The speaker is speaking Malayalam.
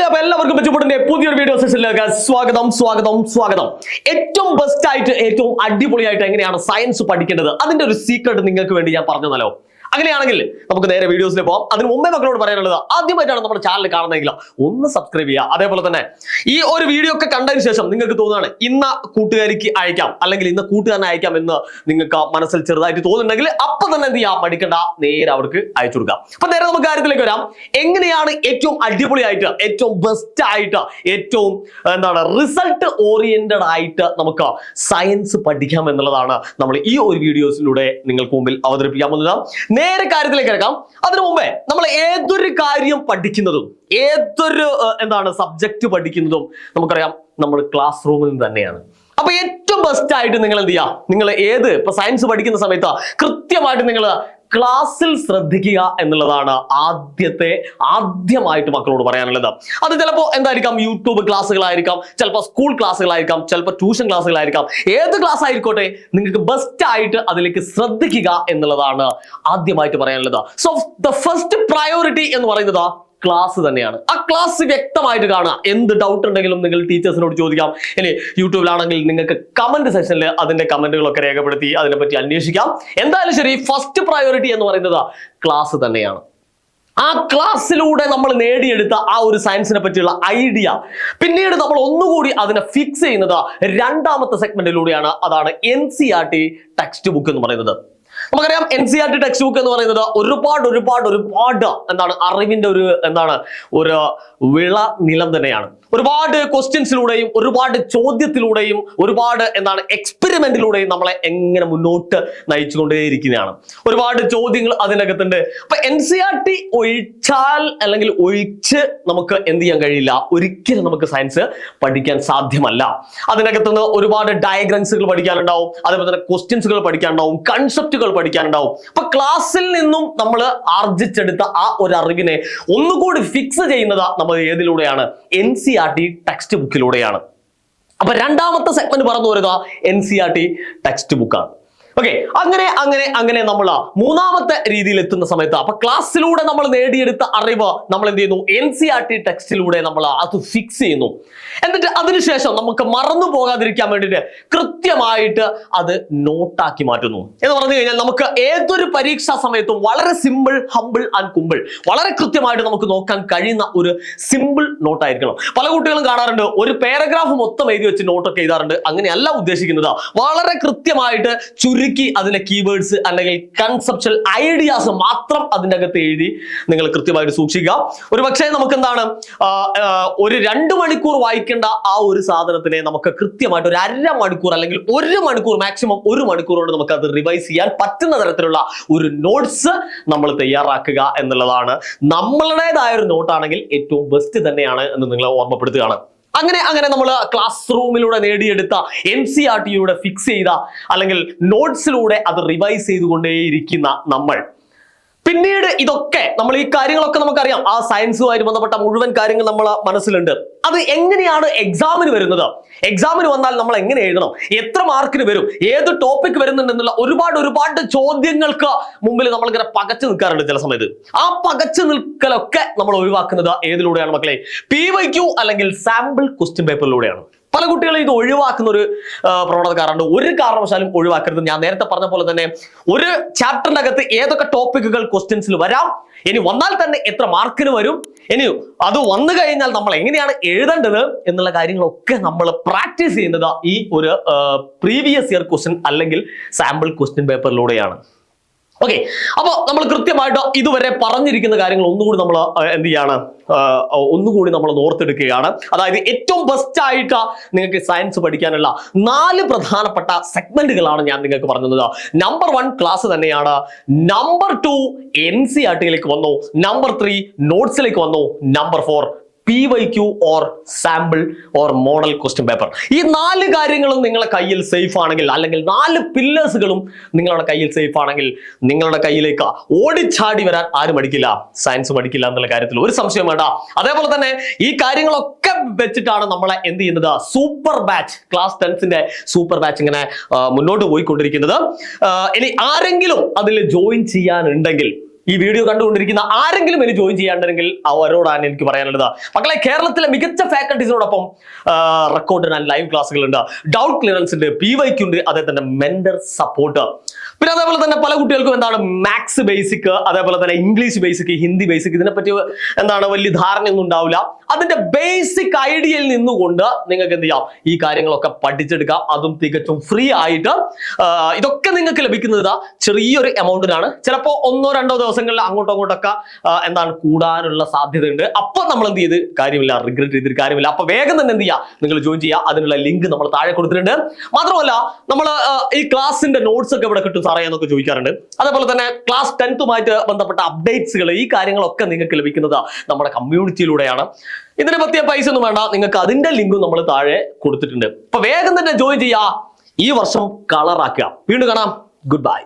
അപ്പൊ എല്ലാവർക്കും മെച്ചപ്പെടുന്ന പുതിയൊരു വീഡിയോ സെഷനിലേക്ക് സ്വാഗതം. ഏറ്റവും ബെസ്റ്റ് ആയിട്ട് ഏറ്റവും അടിപൊളിയായിട്ട് എങ്ങനെയാണ് സയൻസ് പഠിക്കേണ്ടത് അതിന്റെ ഒരു സീക്രട്ട് നിങ്ങൾക്ക് വേണ്ടി ഞാൻ പറഞ്ഞല്ലോ. അങ്ങനെയാണെങ്കിൽ നമുക്ക് നേരെ വീഡിയോസിൽ പോകാം. അതിന് മുമ്പേ മക്കളോട് പറയാനുള്ളത്, ആദ്യമായിട്ടാണ് നമ്മുടെ ചാനൽ കാണുന്നതെങ്കിൽ ഒന്ന് സബ്സ്ക്രൈബ് ചെയ്യുക. അതേപോലെ തന്നെ ഈ ഒരു വീഡിയോ ഒക്കെ കണ്ടതിന് ശേഷം നിങ്ങൾക്ക് തോന്നുകയാണ് ഇന്ന കൂട്ടുകാരിക്ക് അയക്കാം അല്ലെങ്കിൽ ഇന്ന കൂട്ടുകാരനെ അയക്കാം എന്ന് നിങ്ങൾക്ക് മനസ്സിൽ ചെറുതായിട്ട് തോന്നുന്നുണ്ടെങ്കിൽ അപ്പൊ തന്നെ എന്ത് ചെയ്യാം, പഠിക്കേണ്ട, നേരെ അവർക്ക് അയച്ചു കൊടുക്കാം. അപ്പൊ നേരെ നമുക്ക് കാര്യത്തിലേക്ക് വരാം. എങ്ങനെയാണ് ഏറ്റവും അടിപൊളിയായിട്ട് ഏറ്റവും ബെസ്റ്റ് ആയിട്ട് ഏറ്റവും റിസൾട്ട് ഓറിയന്റഡ് ആയിട്ട് നമുക്ക് സയൻസ് പഠിക്കാം എന്നുള്ളതാണ് നമ്മൾ ഈ ഒരു വീഡിയോസിലൂടെ നിങ്ങൾക്ക് മുമ്പിൽ അവതരിപ്പിക്കാൻ പോകുന്നത്. നേരെ കാര്യത്തിലേക്ക് കിടക്കാം. അതിനു മുമ്പേ നമ്മൾ ഏതൊരു കാര്യം പഠിക്കുന്നതും ഏതൊരു സബ്ജക്ട് പഠിക്കുന്നതും നമുക്കറിയാം നമ്മൾ ക്ലാസ് റൂമിൽ നിന്ന് തന്നെയാണ്. അപ്പൊ ഏറ്റവും ബെസ്റ്റ് ആയിട്ട് നിങ്ങൾ എന്ത് ചെയ്യാം, നിങ്ങൾ ഇപ്പൊ സയൻസ് പഠിക്കുന്ന സമയത്ത് കൃത്യമായിട്ട് നിങ്ങൾ ക്ലാസ്സിൽ ശ്രദ്ധിക്കുക എന്നുള്ളതാണ് ആദ്യമായിട്ട് മക്കളോട് പറയാനുള്ളത്. അത് ചിലപ്പോൾ എന്തായിരിക്കാം, യൂട്യൂബ് ക്ലാസ്സുകളായിരിക്കാം, ചിലപ്പോൾ സ്കൂൾ ക്ലാസ്സുകളായിരിക്കാം, ചിലപ്പോൾ ട്യൂഷൻ ക്ലാസ്സുകളായിരിക്കാം. ഏത് ക്ലാസ് ആയിക്കോട്ടെ, നിങ്ങൾക്ക് ബെസ്റ്റ് ആയിട്ട് അതിലേക്ക് ശ്രദ്ധിക്കുക എന്നുള്ളതാണ് ആദ്യമായിട്ട് പറയാനുള്ളത്. സോ ദ ഫസ്റ്റ് പ്രയോറിറ്റി എന്ന് പറയുന്നത് ക്ലാസ് തന്നെയാണ്. ആ ക്ലാസ് വ്യക്തമായിട്ട് കാണുക. എന്ത് ഡൗട്ട് ഉണ്ടെങ്കിലും നിങ്ങൾ ടീച്ചേഴ്സിനോട് ചോദിക്കാം. ഇനി യൂട്യൂബിലാണെങ്കിൽ നിങ്ങൾക്ക് കമന്റ് സെക്ഷനിൽ അതിന്റെ കമന്റുകളൊക്കെ രേഖപ്പെടുത്തി അതിനെപ്പറ്റി അന്വേഷിക്കാം. എന്തായാലും ശരി, ഫസ്റ്റ് പ്രയോറിറ്റി എന്ന് പറയുന്നത് ക്ലാസ് തന്നെയാണ്. ആ ക്ലാസ്സിലൂടെ നമ്മൾ നേടിയെടുത്ത ആ ഒരു സയൻസിനെ പറ്റിയുള്ള ഐഡിയ പിന്നീട് നമ്മൾ ഒന്നുകൂടി അതിനെ ഫിക്സ് ചെയ്യുന്നത് രണ്ടാമത്തെ സെഗ്മെന്റിലൂടെയാണ്. അതാണ് NCERT ടെക്സ്റ്റ് ബുക്ക് എന്ന് പറയുന്നത്. നമുക്കറിയാം NCERT ടെക്സ്റ്റ് ബുക്ക് എന്ന് പറയുന്നത് ഒരുപാട് അറിവിന്റെ ഒരു വിള നിലം തന്നെയാണ്. ഒരുപാട് ക്വസ്റ്റ്യൻസിലൂടെയും ഒരുപാട് ചോദ്യത്തിലൂടെയും ഒരുപാട് എക്സ്പെരിമെന്റിലൂടെയും നമ്മളെ എങ്ങനെ മുന്നോട്ട് നയിച്ചുകൊണ്ടേയിരിക്കുന്നതാണ്. ഒരുപാട് ചോദ്യങ്ങൾ അതിനകത്തുണ്ട്. അപ്പൊ NCERT ഒഴിച്ചാൽ അല്ലെങ്കിൽ ഒഴിച്ച് നമുക്ക് എന്ത് ചെയ്യാൻ കഴിയില്ല, ഒരിക്കലും നമുക്ക് സയൻസ് പഠിക്കാൻ സാധ്യമല്ല. അതിനകത്തുനിന്ന് ഒരുപാട് ഡയഗ്രാംസുകൾ പഠിക്കാനുണ്ടാവും, അതേപോലെ തന്നെ ക്വസ്റ്റ്യൻസുകൾ പഠിക്കാനുണ്ടാവും, കൺസെപ്റ്റുകൾ പഠിക്കാനുണ്ടാവും. അപ്പൊ ക്ലാസ്സിൽ നിന്നും നമ്മൾ ആർജിച്ചെടുത്ത ആ ഒരു അറിവിനെ ഒന്നുകൂടി ഫിക്സ് ചെയ്യുന്നത് നമ്മൾ ഏതിലൂടെയാണ്, NCERT ടെക്സ്റ്റ് ബുക്കിലൂടെയാണ്. അപ്പൊ രണ്ടാമത്തെ സെഗ്മെന്റ് പറഞ്ഞു വരുന്നത് NCERT ടെക്സ്റ്റ് ബുക്കാണ്. ഓക്കെ, അങ്ങനെ നമ്മൾ മൂന്നാമത്തെ രീതിയിൽ എത്തുന്ന സമയത്ത് അപ്പൊ ക്ലാസ്സിലൂടെ നമ്മൾ നേടിയെടുത്ത അറിവ് നമ്മൾ എന്ത് ചെയ്യുന്നു, NCERT ടെക്സ്റ്റിലൂടെ നമ്മൾ അത് ഫിക്സ് ചെയ്യുന്നു. എന്നിട്ട് അതിനുശേഷം നമുക്ക് മറന്നു പോകാതിരിക്കാൻ വേണ്ടിയിട്ട് കൃത്യമായിട്ട് അത് നോട്ടാക്കി മാറ്റുന്നു. എന്ന് പറഞ്ഞു കഴിഞ്ഞാൽ നമുക്ക് ഏതൊരു പരീക്ഷാ സമയത്തും വളരെ സിമ്പിൾ, ഹമ്പിൾ ആൻഡ് കുമ്പിൾ, വളരെ കൃത്യമായിട്ട് നമുക്ക് നോക്കാൻ കഴിയുന്ന ഒരു സിമ്പിൾ നോട്ടായിരിക്കണം. പല കുട്ടികളും കാണാറുണ്ട് ഒരു പാരഗ്രാഫ് മൊത്തം എഴുതി വെച്ച് നോട്ടൊക്കെ എഴുതാറുണ്ട്. അങ്ങനെയല്ല ഉദ്ദേശിക്കുന്നത്. വളരെ കൃത്യമായിട്ട് ചുരുക്കി അതിലെ കീവേഡ്സ് അല്ലെങ്കിൽ കൺസെപ്ച്വൽ ഐഡിയാസ് മാത്രം അതിൻ്റെ അകത്ത് എഴുതി നിങ്ങൾ കൃത്യമായിട്ട് സൂക്ഷിക്കുക. ഒരു പക്ഷേ നമുക്ക് ഒരു 2 മണിക്കൂർ വായിക്കേണ്ട ആ ഒരു സാധനത്തിനെ നമുക്ക് കൃത്യമായിട്ട് ഒരു 1/2 മണിക്കൂർ അല്ലെങ്കിൽ 1 മണിക്കൂർ, മാക്സിമം 1 മണിക്കൂർ കൊണ്ട് നമുക്ക് അത് റിവൈസ് ചെയ്യാൻ പറ്റുന്ന തരത്തിലുള്ള ഒരു നോട്ട്സ് നമ്മൾ തയ്യാറാക്കുക എന്നുള്ളതാണ്. നമ്മളുടേതായ ഒരു നോട്ടാണെങ്കിൽ ഏറ്റവും ബെസ്റ്റ് തന്നെയാണ് എന്ന് നിങ്ങളെ ഓർമ്മപ്പെടുത്തുകയാണ്. അങ്ങനെ നമ്മൾ ക്ലാസ് റൂമിലൂടെ നേടിയെടുത്ത NCERT ഫിക്സ് ചെയ്ത അല്ലെങ്കിൽ നോട്ട്സിലൂടെ അത് റിവൈസ് ചെയ്തുകൊണ്ടേയിരിക്കുന്ന നമ്മൾ പിന്നീട് ഇതൊക്കെ നമ്മൾ ഈ കാര്യങ്ങളൊക്കെ നമുക്കറിയാം. ആ സയൻസുമായി ബന്ധപ്പെട്ട മുഴുവൻ കാര്യങ്ങൾ നമ്മളെ മനസ്സിലുണ്ട്. അത് എങ്ങനെയാണ് എക്സാമിന് വരുന്നത്, എക്സാമിന് വന്നാൽ നമ്മൾ എങ്ങനെ എഴുതണം, എത്ര മാർക്കിന് വരും, ഏത് ടോപ്പിക് വരുന്നുണ്ടെന്നുള്ള ഒരുപാട് ചോദ്യങ്ങൾക്ക് മുമ്പിൽ നമ്മൾ ഇങ്ങനെ പകച്ചു നിൽക്കാറുണ്ട് ചില സമയത്ത്. ആ പകച്ചു നിൽക്കലൊക്കെ നമ്മൾ ഒഴിവാക്കുന്നത് ഏതിലൂടെയാണ് മക്കളെ, PYQ അല്ലെങ്കിൽ സാമ്പിൾ ക്വസ്റ്റ്യൻ പേപ്പറിലൂടെയാണ്. പല കുട്ടികളും ഇത് ഒഴിവാക്കുന്ന ഒരു പ്രവണത കാണാറുണ്ട്. ഒരു കാരണവശാലും ഒഴിവാക്കരുത്. ഞാൻ നേരത്തെ പറഞ്ഞ പോലെ തന്നെ ഒരു ചാപ്റ്ററിന്റെ അകത്ത് ഏതൊക്കെ ടോപ്പിക്കുകൾ ക്വസ്റ്റ്യൻസിൽ വരാം, ഇനി വന്നാൽ തന്നെ എത്ര മാർക്കിന് വരും, ഇനി അത് വന്നു കഴിഞ്ഞാൽ നമ്മൾ എങ്ങനെയാണ് എഴുതേണ്ടത് എന്നുള്ള കാര്യങ്ങളൊക്കെ നമ്മൾ പ്രാക്ടീസ് ചെയ്യുന്നത് ഈ ഒരു പ്രീവിയസ് ഇയർ ക്വസ്റ്റ്യൻ അല്ലെങ്കിൽ സാമ്പിൾ ക്വസ്റ്റ്യൻ പേപ്പറിലൂടെയാണ്. ഓക്കെ, അപ്പോൾ നമ്മൾ കൃത്യമായിട്ട് ഇതുവരെ പറഞ്ഞിരിക്കുന്ന കാര്യങ്ങൾ ഒന്നുകൂടി നമ്മൾ എന്ത് ചെയ്യാണ്, ഒന്നുകൂടി നമ്മൾ ഓർത്തെടുക്കുകയാണ്. അതായത് ഏറ്റവും ബെസ്റ്റ് ആയിട്ട് നിങ്ങൾക്ക് സയൻസ് പഠിക്കാനുള്ള 4 പ്രധാനപ്പെട്ട സെഗ്മെന്റുകളാണ് ഞാൻ നിങ്ങൾക്ക് പറഞ്ഞത്. നമ്പർ 1 ക്ലാസ് തന്നെയാണ്, നമ്പർ 2 NCERT വന്നു, നമ്പർ 3 നോട്ട്സിലേക്ക് വന്നു, number 4 PYQ or sample or model question paper. ഈ 4 കാര്യങ്ങളും നിങ്ങളുടെ കയ്യിൽ സേഫ് ആണെങ്കിൽ, അല്ലെങ്കിൽ 4 പില്ലേഴ്സുകളും നിങ്ങളുടെ കയ്യിൽ സേഫ് ആണെങ്കിൽ നിങ്ങളുടെ കയ്യിലേക്ക് ഓടിച്ചാടി വരാൻ ആരും പഠിക്കില്ല, സയൻസ് പഠിക്കില്ല എന്നുള്ള കാര്യത്തിൽ ഒരു സംശയം വേണ്ട. അതേപോലെ തന്നെ ഈ കാര്യങ്ങളൊക്കെ വെച്ചിട്ടാണ് നമ്മളെ എന്ത് ചെയ്യുന്നത്, സൂപ്പർ ബാച്ച്, ക്ലാസ് 10ന്റെ സൂപ്പർ ബാച്ച് ഇങ്ങനെ മുന്നോട്ട് പോയിക്കൊണ്ടിരിക്കുന്നത്. ഇനി ആരെങ്കിലും അതിൽ ജോയിൻ ചെയ്യാനുണ്ടെങ്കിൽ ഈ വീഡിയോ കണ്ടുകൊണ്ടിരിക്കുന്ന ആരെങ്കിലും എനിക്ക് ജോയിൻ ചെയ്യാണ്ടെങ്കിൽ അവരോടാണ് എനിക്ക് പറയാനുള്ളത്. മക്കളെ, കേരളത്തിലെ മികച്ച ഫാക്കൽറ്റീസിനോടൊപ്പം റെക്കോർഡ് ആൻഡ് ലൈവ് ക്ലാസ്സുകൾ ഉണ്ട്, ഡൗട്ട് ക്ലിയറൻസ് ഉണ്ട്, PYQ ഉണ്ട്, അതേ തന്നെ മെന്റർ സപ്പോർട്ട്. പിന്നെ അതേപോലെ തന്നെ പല കുട്ടികൾക്കും എന്താണ് മാത്സ് ബേസിക്, അതേപോലെ തന്നെ ഇംഗ്ലീഷ് ബേസിക്, ഹിന്ദി ബേസിക്, ഇതിനെപ്പറ്റി എന്താണ് വലിയ ധാരണയൊന്നും ഉണ്ടാവില്ല. അതിന്റെ ബേസിക് ഐഡിയയിൽ നിന്നുകൊണ്ട് നിങ്ങൾക്ക് എന്ത് ചെയ്യാം, ഈ കാര്യങ്ങളൊക്കെ പഠിച്ചെടുക്കാം. അതും തികച്ചും ഫ്രീ ആയിട്ട്. ഇതൊക്കെ നിങ്ങൾക്ക് ലഭിക്കുന്നത് ചെറിയൊരു എമൗണ്ടിനാണ്. ചിലപ്പോൾ 1-2 ദിവസങ്ങളിൽ അങ്ങോട്ടും അങ്ങോട്ടൊക്കെ എന്താണ് കൂടാനുള്ള സാധ്യതയുണ്ട്. അപ്പൊ നമ്മൾ എന്ത് ചെയ്ത് കാര്യമില്ല, റിഗ്രറ്റ് ചെയ്തിട്ട് കാര്യമില്ല. അപ്പൊ വേഗം തന്നെ എന്ത് ചെയ്യുക, നിങ്ങൾ ജോയിൻ ചെയ്യുക. അതിനുള്ള ലിങ്ക് നമ്മൾ താഴെ കൊടുത്തിട്ടുണ്ട്. മാത്രമല്ല, നമ്മൾ ഈ ക്ലാസിന്റെ നോട്ട്സ് ഒക്കെ ഇവിടെ കിട്ടും സാറേ എന്നൊക്കെ ചോദിക്കാറുണ്ട്. അതേപോലെ തന്നെ ക്ലാസ് 10th ബന്ധപ്പെട്ട അപ്ഡേറ്റ്സുകൾ, ഈ കാര്യങ്ങളൊക്കെ നിങ്ങൾക്ക് ലഭിക്കുന്നത് നമ്മുടെ കമ്മ്യൂണിറ്റിയിലൂടെയാണ്. ഇതിനെ പറ്റിയ പൈസ ഒന്നും വേണ്ട, നിങ്ങൾക്ക് അതിന്റെ ലിങ്കും നമ്മൾ താഴെ കൊടുത്തിട്ടുണ്ട്. അപ്പൊ വേഗം തന്നെ ജോയിൻ ചെയ്യുക, ഈ വർഷം കളറാക്കുക. വീണ്ടും കാണാം. Good bye.